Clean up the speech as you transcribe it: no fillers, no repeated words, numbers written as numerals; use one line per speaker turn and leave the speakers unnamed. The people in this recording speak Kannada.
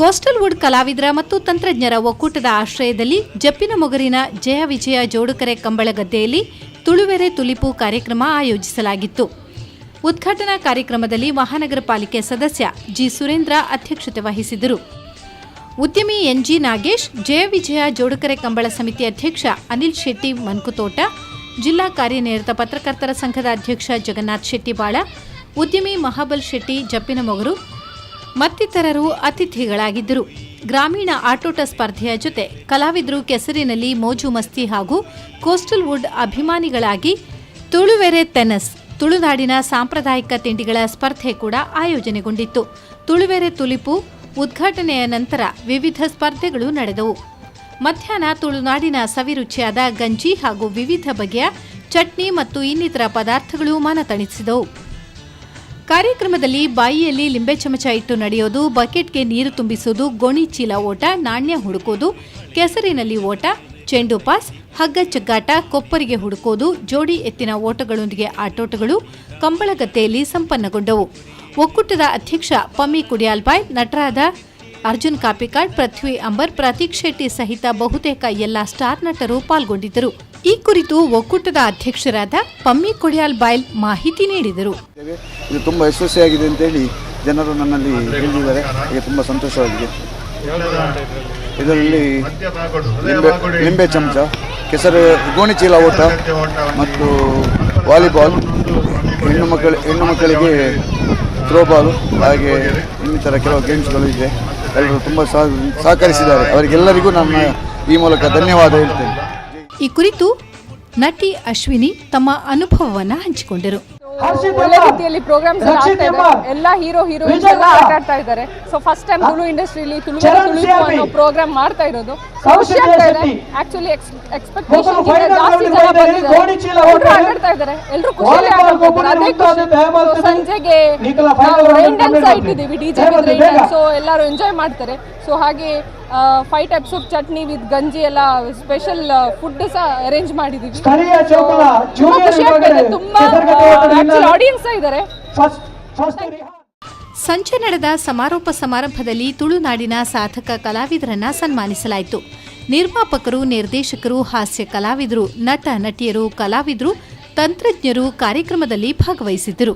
ಕೋಸ್ಟಲ್ ವುಡ್ ಕಲಾವಿದರ ಮತ್ತು ತಂತ್ರಜ್ಞರ ಒಕ್ಕೂಟದ ಆಶ್ರಯದಲ್ಲಿ ಜಪ್ಪಿನ ಮೊಗರಿನ ಜಯ ವಿಜಯ ಜೋಡುಕರೆ ಕಂಬಳಗದ್ದೆಯಲ್ಲಿ ತುಳುವೆರೆ ತುಲಿಪು ಕಾರ್ಯಕ್ರಮ ಆಯೋಜಿಸಲಾಗಿತ್ತು. ಉದ್ಘಾಟನಾ ಕಾರ್ಯಕ್ರಮದಲ್ಲಿ ಮಹಾನಗರ ಪಾಲಿಕೆ ಸದಸ್ಯ ಜಿ ಸುರೇಂದ್ರ ಅಧ್ಯಕ್ಷತೆ ವಹಿಸಿದ್ದರು. ಉದ್ಯಮಿ ಎನ್ಜಿ ನಾಗೇಶ್, ಜಯ ವಿಜಯ ಜೋಡುಕರೆ ಕಂಬಳ ಸಮಿತಿ ಅಧ್ಯಕ್ಷ ಅನಿಲ್ ಶೆಟ್ಟಿ ಮನ್ಕುತೋಟ, ಜಿಲ್ಲಾ ಕಾರ್ಯನಿರತ ಪತ್ರಕರ್ತರ ಸಂಘದ ಅಧ್ಯಕ್ಷ ಜಗನ್ನಾಥ್ ಶೆಟ್ಟಿಬಾಳ, ಉದ್ಯಮಿ ಮಹಾಬಲ್ ಶೆಟ್ಟಿ ಜಪ್ಪಿನ ಮೊಗರು ಮತ್ತಿತರರು ಅತಿಥಿಗಳಾಗಿದ್ದರು. ಗ್ರಾಮೀಣ ಆಟೋಟ ಸ್ಪರ್ಧೆಯ ಜೊತೆ ಕಲಾವಿದರು ಕೆಸರಿನಲ್ಲಿ ಮೋಜು ಮಸ್ತಿ ಹಾಗೂ ಕೋಸ್ಟಲ್ ವುಡ್ ಅಭಿಮಾನಿಗಳಾಗಿ ತುಳುವೆರೆ ತೆನಸ್, ತುಳುನಾಡಿನ ಸಾಂಪ್ರದಾಯಿಕ ತಿಂಡಿಗಳ ಸ್ಪರ್ಧೆ ಕೂಡ ಆಯೋಜನೆಗೊಂಡಿತ್ತು. ತುಳುವೆರೆ ತುಲಿಪು ಉದ್ಘಾಟನೆಯ ನಂತರ ವಿವಿಧ ಸ್ಪರ್ಧೆಗಳು ನಡೆದವು. ಮಧ್ಯಾಹ್ನ ತುಳುನಾಡಿನ ಸವಿರುಚಿಯಾದ ಗಂಜಿ ಹಾಗೂ ವಿವಿಧ ಬಗೆಯ ಚಟ್ನಿ ಮತ್ತು ಇನ್ನಿತರ ಪದಾರ್ಥಗಳು ಮನತಣಿಸಿದವು. ಕಾರ್ಯಕ್ರಮದಲ್ಲಿ ಬಾಯಿಯಲ್ಲಿ ಲಿಂಬೆ ಚಮಚ ಇಟ್ಟು ನಡೆಯೋದು, ಬಕೆಟ್ಗೆ ನೀರು ತುಂಬಿಸುವುದು, ಗೋಣಿ ಚೀಲ ಓಟ, ನಾಣ್ಯ ಹುಡುಕೋದು, ಕೆಸರಿನಲ್ಲಿ ಓಟ, ಚೆಂಡು ಪಾಸ್, ಹಗ್ಗ ಚಗ್ಗಾಟ, ಕೊಪ್ಪರಿಗೆ ಹುಡುಕೋದು, ಜೋಡಿ ಎತ್ತಿನ ಓಟಗಳೊಂದಿಗೆ ಆಟೋಟಗಳು ಕಂಬಳಗದ್ದೆಯಲ್ಲಿ ಸಂಪನ್ನಗೊಂಡವು. ಒಕ್ಕೂಟದ ಅಧ್ಯಕ್ಷ ಪಮ್ಮಿ ಕುಡಿಯಾಲ್ಬಾಯ್, ನಟರಾದ ಅರ್ಜುನ್ ಕಾಪಿಕಾಡ್, ಪೃಥ್ವಿ ಅಂಬರ್, ಪ್ರತೀಕ್ ಶೆಟ್ಟಿ ಸಹಿತ ಬಹುತೇಕ ಎಲ್ಲ ಸ್ಟಾರ್ ನಟರು ಪಾಲ್ಗೊಂಡಿದ್ದರು. ಈ ಕುರಿತು ಒಕ್ಕೂಟದ ಅಧ್ಯಕ್ಷರಾದ ಪಮ್ಮಿ ಕೊಡಿಯಾಲ್ಬಾಯ್ ಮಾಹಿತಿ ನೀಡಿದರು.
ಇದು ತುಂಬ ಯಶಸ್ವಿಯಾಗಿದೆ ಅಂತೇಳಿ ಜನರು ನನ್ನಲ್ಲಿ ಹೇಳಿದ್ದಾರೆ. ನನಗೆ ತುಂಬ ಸಂತೋಷವಾಗಿದೆ. ಇದರಲ್ಲಿ ಲಿಂಬೆ ಚಮಚ, ಕೆಸರು, ಗೋಣಿ ಚೀಲ ಓಟ ಮತ್ತು ವಾಲಿಬಾಲ್, ಹೆಣ್ಣು ಮಕ್ಕಳಿಗೆ ಥ್ರೋಬಾಲು, ಹಾಗೆ ಇನ್ನಿತರ ಕೆಲವು ಗೇಮ್ಸ್ಗಳು ಇದೆ. ಎಲ್ಲರೂ ತುಂಬ ಸಹಕರಿಸಿದ್ದಾರೆ. ಅವರಿಗೆಲ್ಲರಿಗೂ ನನ್ನ ಈ ಮೂಲಕ ಧನ್ಯವಾದ ಹೇಳ್ತೇನೆ.
ಈ ಕುರಿತು ನಟಿ ಅಶ್ವಿನಿ ತಮ್ಮ ಅನುಭವವನ್ನು ಹಂಚಿಕೊಂಡರು.
ಒಳ್ಳೆ ರೀತಿಯಲ್ಲಿ ಪ್ರೋಗ್ರಾಮ್ಸ್ ಎಲ್ಲ ಹೀರೋಯಿನ್ಸ್ ಎಲ್ಲ ಆಟ ಆಡ್ತಾ ಇದ್ದಾರೆ. ಸೊ ಫಸ್ಟ್ ಟೈಮ್ ತುಳು ಇಂಡಸ್ಟ್ರಿಯಲ್ಲಿ ತುಳುವೆರೆ ತುಲಿಪು ಅನ್ನೋ ಪ್ರೋಗ್ರಾಮ್ ಮಾಡ್ತಾ ಇರೋದು ಖುಷಿ ಆಗ್ತಾ ಇದೆ. ಆಕ್ಚುಲಿ ಎಕ್ಸ್ಪೆಕ್ಟೇಷನ್ ಜಾಸ್ತಿ ಜನ ಬಂದಿದ್ದಾರೆ, ಎಲ್ಲರೂ ಆಟಾಡ್ತಾ ಇದ್ದಾರೆ, ಎಲ್ಲರೂ ಖುಷಿಯಾಗಿ ಆಟಾಡ್ತಾರೆ. ಅದೇ ಖುಷಿ. ಸಂಜೆಗೆ ರೈನ್ ಡ್ಯಾನ್ಸ್ ಇಟ್ಟಿದ್ದೀವಿ, DJ with rain dance. So ಎಲ್ಲರೂ ಎಂಜಾಯ್ ಮಾಡ್ತಾರೆ. ಸೊ ಹಾಗೆ 5 ಟೈಪ್ಸ್ ಆಫ್ ಚಟ್ನಿ ವಿತ್ ಗಂಜಿ ಎಲ್ಲ ಸ್ಪೆಷಲ್ ಫುಡ್ ಸಹ ಅರೇಂಜ್ ಮಾಡಿದ್ದೀವಿ. ತುಂಬಾ ಖುಷಿ ಆಗ್ತದೆ. ತುಂಬಾ ಆಡಿಯನ್ಸ್ ಇದ್ದಾರೆ.
ಸಂಜೆ ನಡೆದ ಸಮಾರೋಪ ಸಮಾರಂಭದಲ್ಲಿ ತುಳುನಾಡಿನ ಸಾಧಕ ಕಲಾವಿದರನ್ನ ಸನ್ಮಾನಿಸಲಾಯಿತು. ನಿರ್ಮಾಪಕರು, ನಿರ್ದೇಶಕರು, ಹಾಸ್ಯ ಕಲಾವಿದರು, ನಟ ನಟಿಯರು, ಕಲಾವಿದರು, ತಂತ್ರಜ್ಞರು ಕಾರ್ಯಕ್ರಮದಲ್ಲಿ ಭಾಗವಹಿಸಿದ್ದರು.